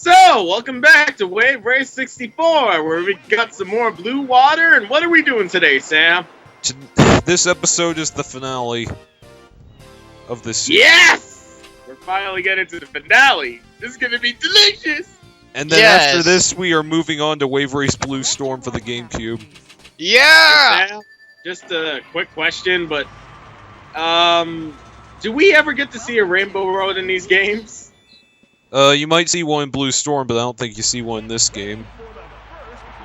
So, welcome back to Wave Race 64, where we got some more blue water, and what are we doing today, Sam? This episode is the finale of this series. Yes! We're finally getting to the finale. This is gonna be delicious! And then after this, we are moving on to Wave Race Blue Storm for the GameCube. Yeah! Sam, just a quick question, but, do we ever get to see a Rainbow Road in these games? You might see one in Blue Storm, but I don't think you see one in this game.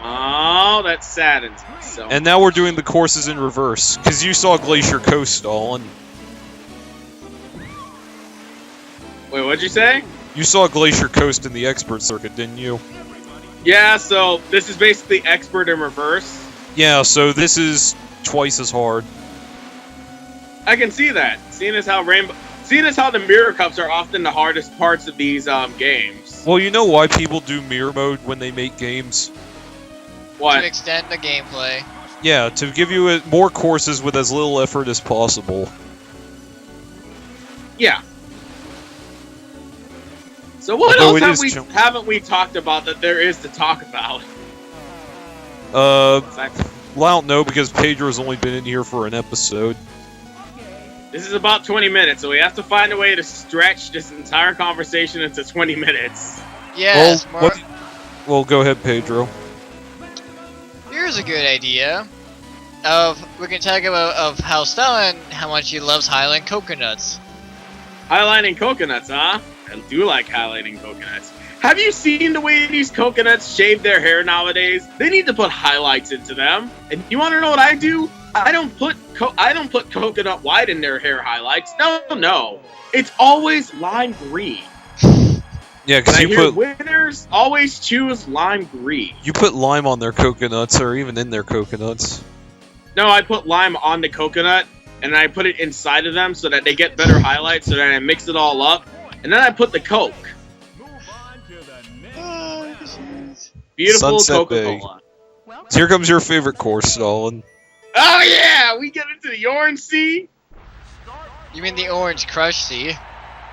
Oh, that saddens me so. And now we're doing the courses in reverse, because you saw Glacier Coast, Stalin. Wait, what'd you say? You saw Glacier Coast in the Expert Circuit, didn't you? Yeah, so this is basically Expert in reverse. Yeah, so this is twice as hard. I can see that. Seeing as how the mirror cups are often the hardest parts of these games. Well, you know why people do mirror mode when they make games? What? To extend the gameplay. Yeah, to give you more courses with as little effort as possible. Yeah. So what else haven't we talked about that there is to talk about? Well, I don't know, because Pedro's only been in here for an episode. This is about 20 minutes, so we have to find a way to stretch this entire conversation into 20 minutes. Yes, well, go ahead, Pedro. Here's a good idea. We can talk about how Stalin, how much he loves highlighting coconuts. Highlighting coconuts, huh? I do like highlighting coconuts. Have you seen the way these coconuts shave their hair nowadays? They need to put highlights into them. And you want to know what I do? I don't put coconut white in their hair highlights. No. It's always lime green. Yeah, because winners always choose lime green. You put lime on their coconuts, or even in their coconuts. No, I put lime on the coconut, and I put it inside of them so that they get better highlights, so that I mix it all up. And then I put the Coke. Beautiful Sunset Coca-Cola. So here comes your favorite course, Stalin. Oh yeah, we get into the Orange Sea. You mean the Orange Crush Sea?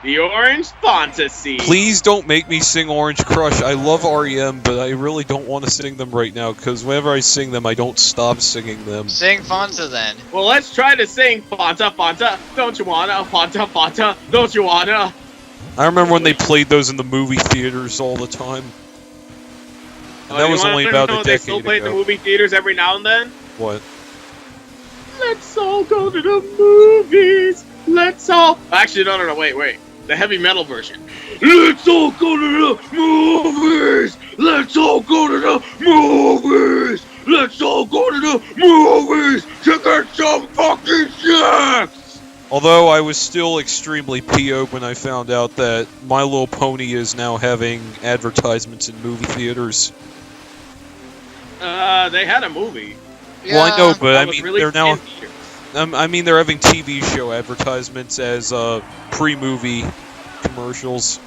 The Orange Fanta Sea. Please don't make me sing Orange Crush. I love REM, but I really don't want to sing them right now, because whenever I sing them, I don't stop singing them. Sing Fanta then. Well, let's try to sing Fanta, Fanta, don't you wanna? Fanta, Fanta, don't you wanna? I remember when they played those in the movie theaters all the time. And that was only about a decade ago. They still play in the movie theaters every now and then? What? Let's all go to the movies. Let's all... Actually, no, wait. The heavy metal version. Let's all go to the movies. Let's all go to the movies. Let's all go to the movies to get some fucking sex. Although I was still extremely PO'd when I found out that My Little Pony is now having advertisements in movie theaters. They had a movie. Yeah. Well, I know, but I mean, really they're now... I mean, they're having TV show advertisements as pre-movie commercials.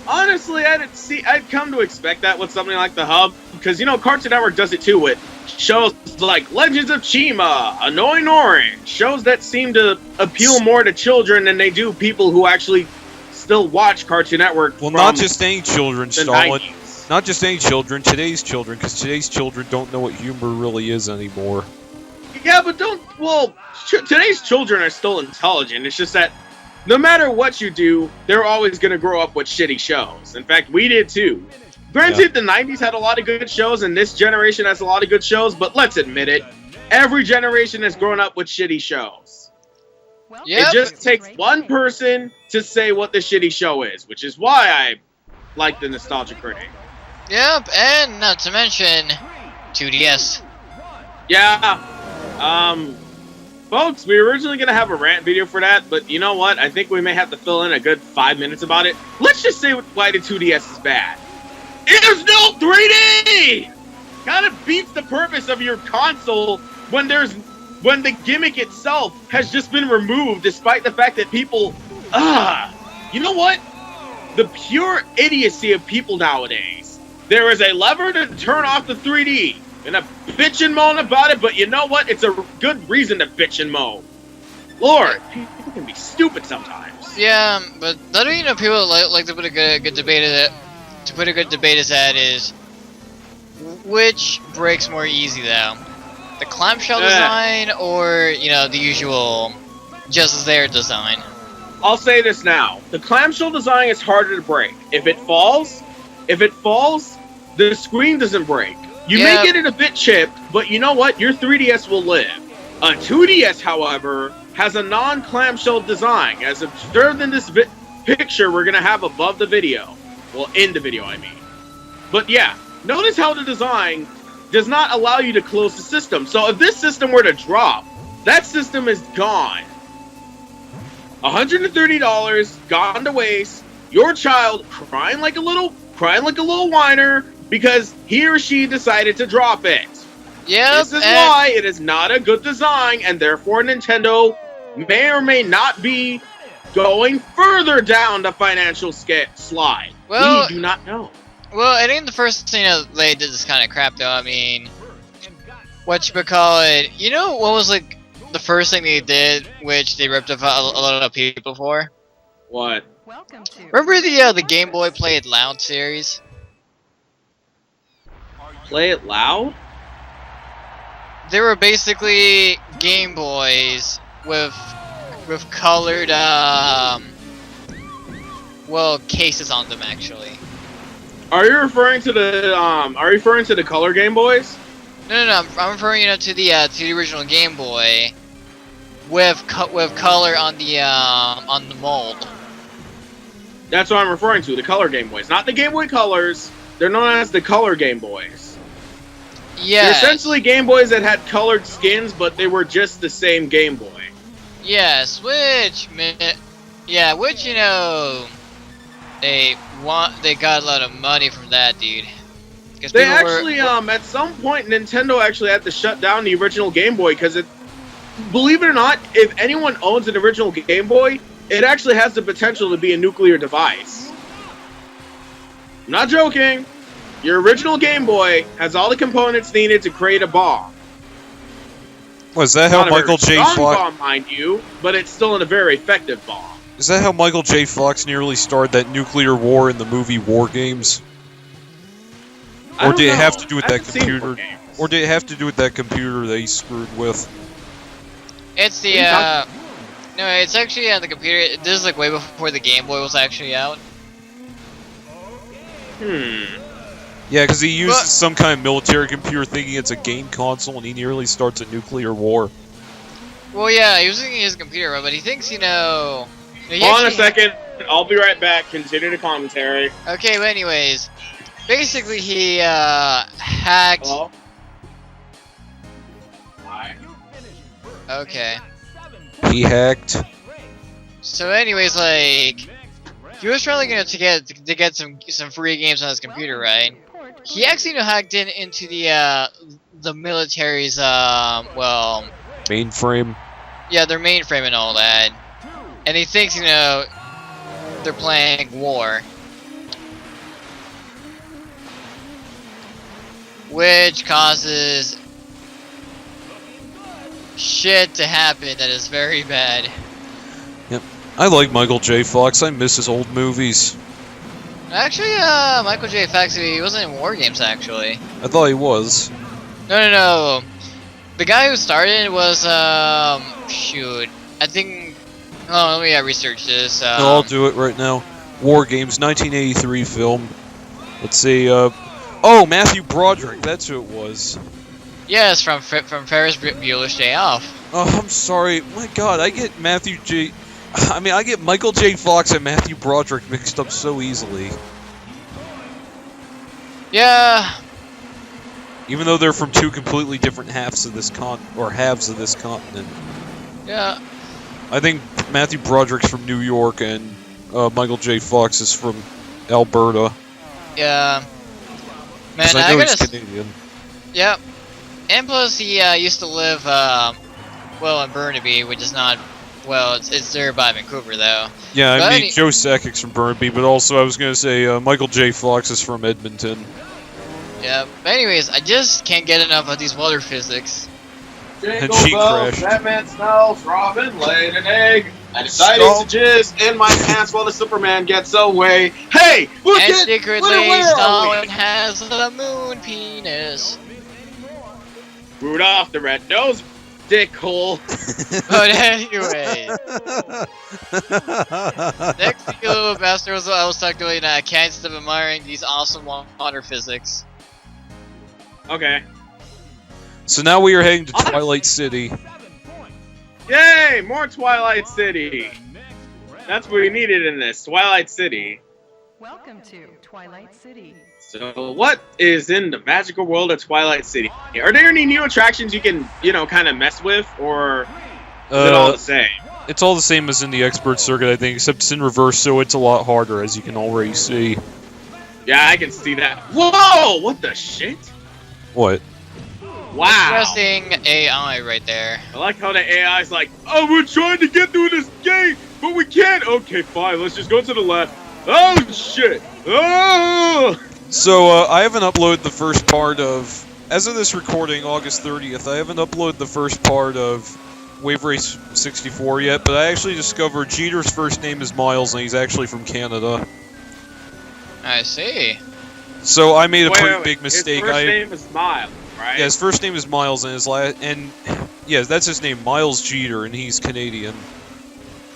Honestly, I'd come to expect that with something like The Hub, because, you know, Cartoon Network does it too with shows like Legends of Chima, Annoying Orange, shows that seem to appeal more to children than they do people who actually still watch Cartoon Network. Well, not just any children, Stalin. 90s. Not just any children, today's children, because today's children don't know what humor really is anymore. Yeah, but today's children are still intelligent. It's just that no matter what you do, they're always going to grow up with shitty shows. In fact, we did too. Granted, the 90s had a lot of good shows, and this generation has a lot of good shows, but let's admit it, every generation has grown up with shitty shows. Yep. It just takes one person to say what the shitty show is, which is why I like the Nostalgia Critic. Yep, and not to mention 2DS. Yeah, folks, we were originally going to have a rant video for that, but you know what? I think we may have to fill in a good 5 minutes about it. Let's just say why the 2DS is bad. There's no 3D! Kind of beats the purpose of your console when the gimmick itself has just been removed, despite the fact that people... you know what? The pure idiocy of people nowadays. There is a lever to turn off the 3D. And I bitch and moan about it, but you know what? It's a good reason to bitch and moan. Lord, people can be stupid sometimes. Yeah, but that, you know, people like to put a good debate in it. to put a good debate is at is which breaks more easy though, the clamshell design or the usual just as there design. I'll say this now: the clamshell design is harder to break. If it falls, the screen doesn't break. You may get it a bit chipped, but you know what? Your 3DS will live. A 2DS, however, has a non-clamshell design, as observed in this picture we're gonna have above the video. Well, in the video, I mean. But yeah, notice how the design does not allow you to close the system. So if this system were to drop, that system is gone. $130 gone to waste. Your child crying like a little whiner because he or she decided to drop it. Yeah, this is why it is not a good design, and therefore Nintendo may or may not be going further down the financial slide. Well, we do not know. Well, I think the first thing they did this kind of crap, though. I mean, whatchamacallit, what was like the first thing they did, which they ripped off a lot of people for? What? Remember the Game Boy Play It Loud series? Play It Loud? They were basically Game Boys with colored cases on them actually. Are you referring to the color Game Boys? No. I'm referring to the original Game Boy with color on the mold. That's what I'm referring to. The color Game Boys, not the Game Boy Colors. They're known as the color Game Boys. Yeah. They're essentially Game Boys that had colored skins, but they were just the same Game Boy. Yes, which they got a lot of money from that, dude. They actually at some point Nintendo actually had to shut down the original Game Boy because believe it or not, if anyone owns an original Game Boy, it actually has the potential to be a nuclear device. I'm not joking. Your original Game Boy has all the components needed to create a bomb. Was that how Michael J. Fox? Bomb, mind you, but it's still a very effective bomb. Is that how Michael J. Fox nearly started that nuclear war in the movie War Games? Or did it have to do with that computer? Or did it have to do with that computer that he screwed with? It's the no, it's actually on the computer. This is like way before the Game Boy was actually out. Yeah, because he uses some kind of military computer thinking it's a game console, and he nearly starts a nuclear war. Well, yeah, he was using his computer, but he thinks, Hold on a second. I'll be right back. Continue the commentary. Okay, but anyways, basically he hacked. Hello? Hi. Okay. He hacked. So, anyways, like he was trying to get some free games on his computer, right? He actually hacked into the military's mainframe. Yeah, their mainframe and all that, and he thinks they're playing war, which causes shit to happen that is very bad. Yep, I like Michael J. Fox. I miss his old movies. Actually, Michael J. Fox, he wasn't in War Games, actually. I thought he was. No. The guy who started was, shoot. I think... Oh, let me research this. No, I'll do it right now. War Games, 1983 film. Let's see, oh, Matthew Broderick, that's who it was. Yes, from Ferris Bueller's Day Off. Oh, I'm sorry. My God, I get I get Michael J. Fox and Matthew Broderick mixed up so easily. Yeah. Even though they're from two completely different halves of this continent. Yeah. I think Matthew Broderick's from New York and Michael J. Fox is from Alberta. Yeah. Man, I know he's Canadian. Yep. And plus, he used to live, in Burnaby, which is not. Well, it's there by Vancouver, though. Yeah, I mean, Joe Sakic's from Burnaby, but also I was going to say Michael J. Fox is from Edmonton. Yeah, but anyways, I just can't get enough of these water physics. Jingle bells, Batman smells, Robin laid an egg. I decided to jizz in my pants while the Superman gets away. Hey, look And at secretly, where Stalin has a moon penis. Rudolph the red-nosed dickhole. But anyway, next you little bastard I was talking about, I can't stop admiring these awesome water physics. Okay. So now we are heading to Twilight City. Yay! More Twilight City. That's what we needed in this Twilight City. Welcome to Twilight City. So, what is in the magical world of Twilight City? Are there any new attractions you can, kind of mess with, or is it all the same? It's all the same as in the expert circuit, I think, except it's in reverse, so it's a lot harder, as you can already see. Yeah, I can see that. Whoa! What the shit? What? Wow. Interesting AI right there. I like how the AI's like, oh, we're trying to get through this gate, but we can't. Okay, fine, let's just go to the left. Oh, shit. Oh! So, I haven't uploaded the first part of... As of this recording, August 30th, I haven't uploaded the first part of Wave Race 64 yet, but I actually discovered Jeter's first name is Miles, and he's actually from Canada. I see. So, I made a pretty big mistake. His first name is Miles, right? Yeah, his first name is Miles, and his last... And, yeah, that's his name, Miles Jeter, and he's Canadian.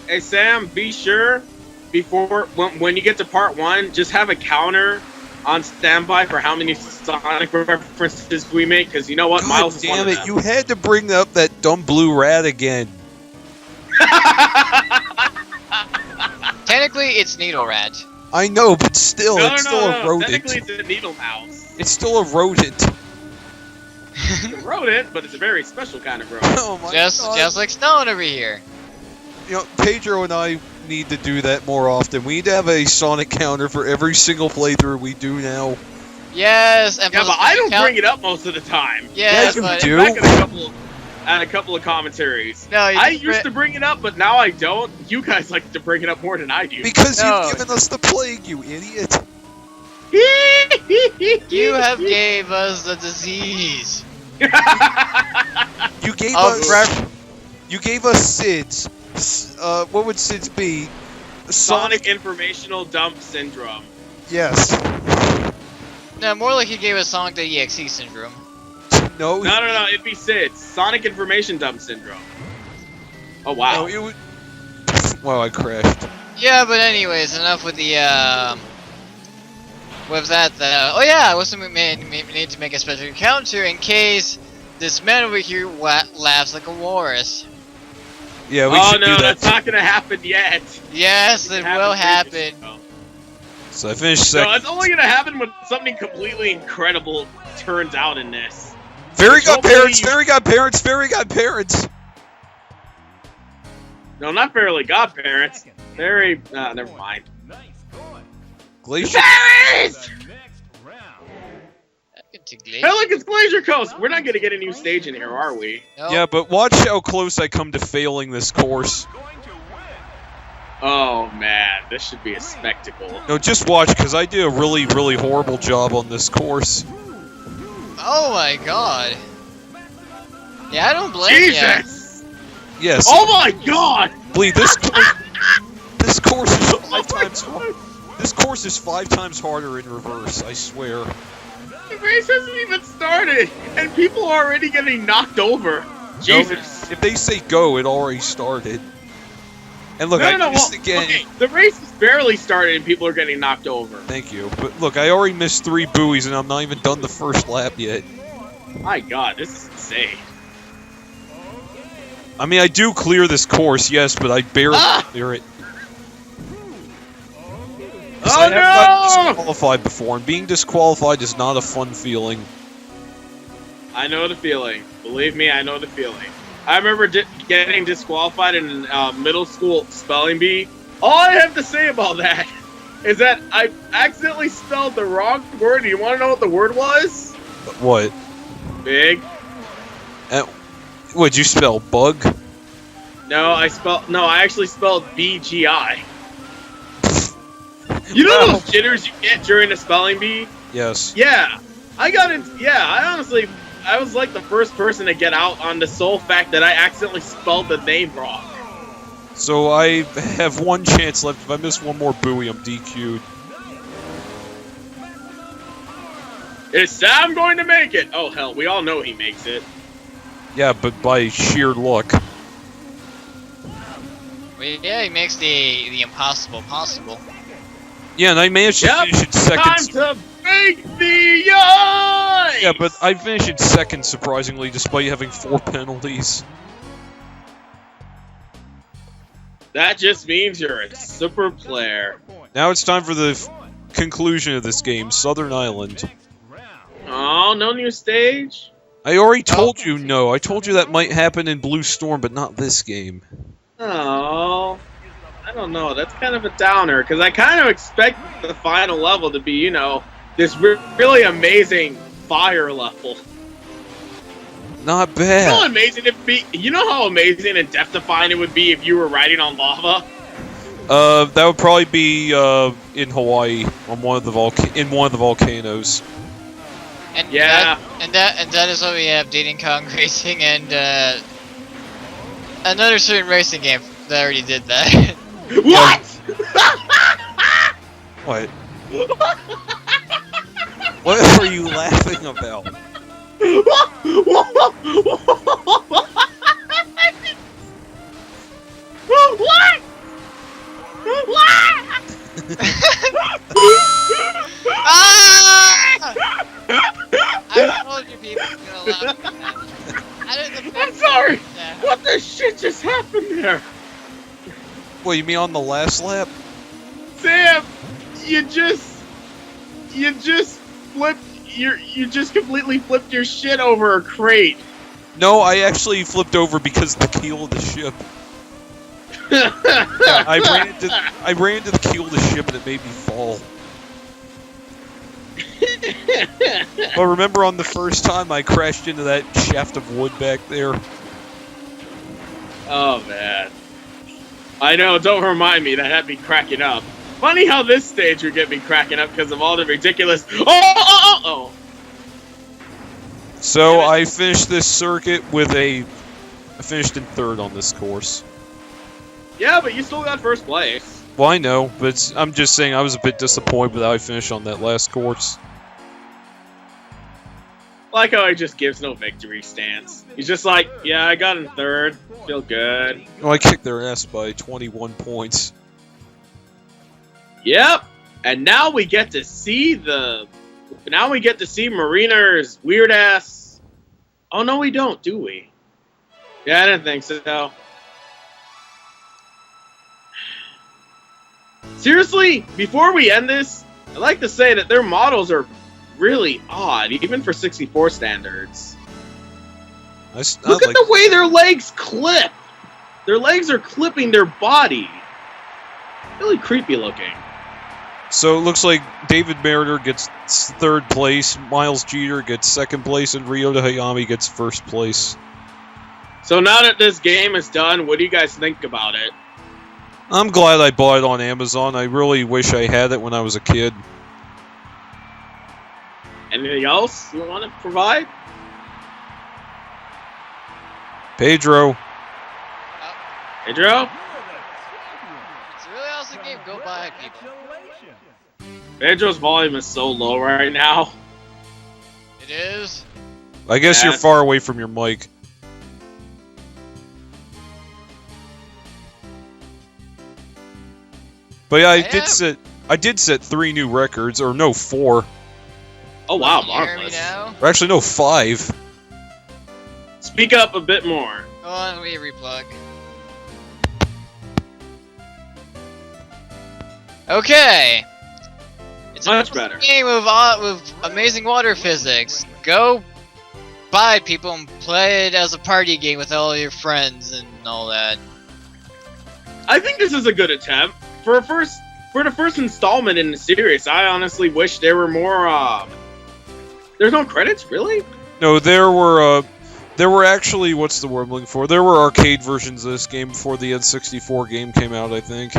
Hey, Sam, be sure, when you get to part 1, just have a counter on standby for how many Sonic references we make, because you know what, God Miles is damn one of it, them. you had to bring up that dumb blue rat again. Technically, it's Needle Rat. I know, but still, No, it's still a rodent. Technically, it's a needle mouse. It's still a rodent. It's a rodent, but it's a very special kind of rodent. Oh my Just like Stalin over here. You know, Pedro and I need to do that more often. We need to have a Sonic counter for every single playthrough we do now. Yes, and Yeah, but I don't bring it up most of the time. Yes, you but do. Back at a couple of commentaries. No, I used to bring it up, but now I don't. You guys like to bring it up more than I do. Because No. you've given us the plague, you idiot. You have gave us the disease. You gave Of us. You gave us SIDS. What would SIDS be? Sonic Informational Dump Syndrome. Yes. No, more like he gave us Sonic the EXE syndrome. No. No, it'd be SIDS. Sonic Information Dump Syndrome. Oh, wow. No, it would. Wow, I crashed. Yeah, but anyways, enough with the with that. Oh yeah, we need to make a special counter in case this man over here laughs like a walrus. Yeah, we should do that. That's not gonna happen yet. Yes, it will happen. So I finished second. No, it's only gonna happen when something completely incredible turns out in this. Fairy got parents! Fairy got parents! Fairy got parents! No, not Fairly Godparents. Fairy. Never mind. Glacier. Fairies! Hey, look, it's Glacier Coast. We're not gonna get a new stage in here, are we? Nope. Yeah, but watch how close I come to failing this course. Oh man, this should be a spectacle. No, just watch, because I did a really, really horrible job on this course. Oh my god. Yeah, I don't blame you. Jesus! Yes. Oh my god! Believe this course is 5 times harder. This course is 5 times harder in reverse, I swear. The race hasn't even started, and people are already getting knocked over. Jesus. No, if they say go, it already started. And look, I missed again. Okay, the race has barely started and people are getting knocked over. Thank you. But look, I already missed 3 buoys and I'm not even done the first lap yet. My god, this is insane. I mean, I do clear this course, yes, but I barely clear it. Oh I have gotten no! disqualified before, and being disqualified is not a fun feeling. I know the feeling. Believe me, I know the feeling. I remember getting disqualified in middle school spelling bee. All I have to say about that is that I accidentally spelled the wrong word. Do you want to know what the word was? What? Big. What'd you spell? Bug? No, I actually spelled BGI. You know those jitters you get during the spelling bee? Yes. Yeah. I was like the first person to get out on the sole fact that I accidentally spelled the name wrong. So I have one chance left. If I miss one more buoy, I'm DQ'd. Is Sam going to make it? Oh, hell, we all know he makes it. Yeah, but by sheer luck. Well, yeah, he makes the impossible possible. Yeah, and I managed to finish in second. Time to make the ice! Yeah, but I finished in second, surprisingly, despite having 4 penalties. That just means you're a super player. Now it's time for the conclusion of this game, Southern Island. Oh, no new stage? I already told you no. I told you that might happen in Blue Storm, but not this game. Oh, I don't know. That's kind of a downer, because I kind of expect the final level to be, you know, this really amazing fire level. Not bad. You know how amazing it'd be? You know how amazing and death-defying it would be if you were riding on lava? That would probably be in Hawaii on one of the volcanoes. And Yeah. that is why we have Dating Kong Racing and another certain racing game that already did that. What? What? What are you laughing about? What? Ah! I told you people were gonna laugh at that. I'm sorry. What the shit just happened there? What, you mean on the last lap? Sam, you just flipped you just completely flipped your shit over a crate. No, I actually flipped over because of the keel of the ship. Yeah, I ran into the keel of the ship and it made me fall. But remember on the first time I crashed into that shaft of wood back there? Oh man. I know, don't remind me, that had me cracking up. Funny how this stage would get me cracking up because of all the ridiculous oh. So I finished this circuit with I finished in third on this course. Yeah, but you still got first place. Well, I know, but I'm just saying I was a bit disappointed with how I finished on that last course. Like how he just gives no victory stance. He's just like, yeah, I got in third. Feel good. Well, I kicked their ass by 21 points. Yep. And now we get to see Marina's weird ass. Oh no, we don't, do we? Yeah, I didn't think so. Seriously, before we end this, I'd like to say that their models are really odd, even for 64 standards. Look at the way their legs clip! Their legs are clipping their body. Really creepy looking. So it looks like David Mariner gets third place, Miles Jeter gets second place, and Ryota Hayami gets first place. So now that this game is done, what do you guys think about it? I'm glad I bought it on Amazon. I really wish I had it when I was a kid. Anything else you want to provide? Pedro. Pedro? It's a really awesome game. Go buy it, people. Pedro's volume is so low right now. It is. I guess you're far away from your mic. But yeah, I did set 3 new records, or no, 4. Oh wow, Can you hear me marvelous. now? Or actually, no, 5. Speak up a bit more. Hold on, let me replug. Okay. It's a Much better. game with amazing water physics. Go buy it, people, and play it as a party game with all your friends and all that. I think this is a good attempt. For the first installment in the series, I honestly wish there were more, There's no credits, really? No, there were actually, what's the word I'm looking for? There were arcade versions of this game before the N64 game came out, I think.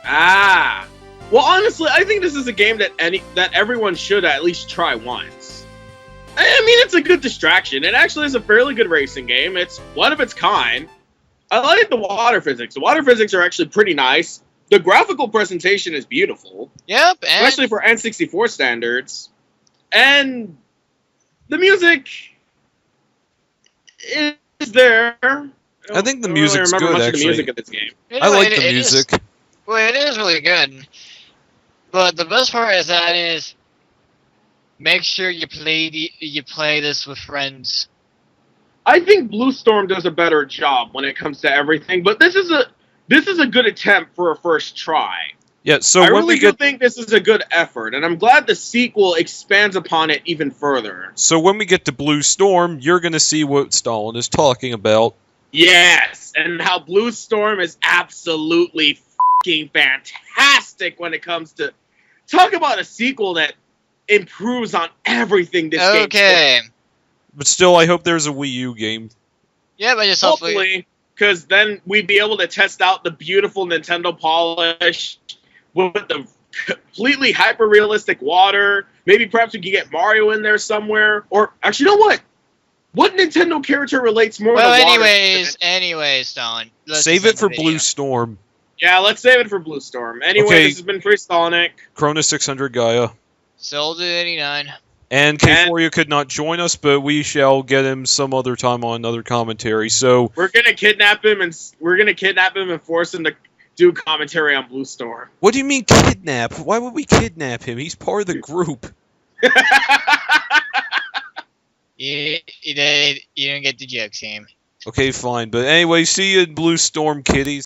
Ah. Well, honestly, I think this is a game that everyone should at least try once. I mean, it's a good distraction. It actually is a fairly good racing game. It's one of its kind. I like the water physics. The water physics are actually pretty nice. The graphical presentation is beautiful, Yep, and especially for N64 standards. And the music is there. I think the don't music's really remember good, much of the music actually. of this game. I like the it is- music. well, it is really good. But the best part is that is make sure you play this with friends. I think Blue Storm does a better job when it comes to everything, but this is a good attempt for a first try. Yeah, so I when really we do get think this is a good effort, and I'm glad the sequel expands upon it even further. to Blue Storm, you're gonna see what Stalin is talking about. Yes, and how Blue Storm is absolutely fucking fantastic when it comes to talk about a sequel that improves on everything this game. Okay. But still, I hope there's a Wii U game. Yeah, but just hopefully. Hopefully, because then we'd be able to test out the beautiful Nintendo polish with the completely hyper-realistic water. Maybe perhaps we could get Mario in there somewhere. Or, actually, you know what? What Nintendo character relates more Well, to water? anyways, Stalin. let's Save just it for end the video. Blue Storm. Yeah, let's save it for Blue Storm. Anyway, Okay. this has been Freestallnic. Chrono 600 Gaia. Soldier 89. And K4U could not join us, but we shall get him some other time on another commentary. So We're gonna kidnap him and force him to do commentary on Blue Storm. what do you mean kidnap? Why would we kidnap him? He's part of the group. You didn't get the joke, Sam. Okay, fine. But anyway, see you in Blue Storm, kiddies.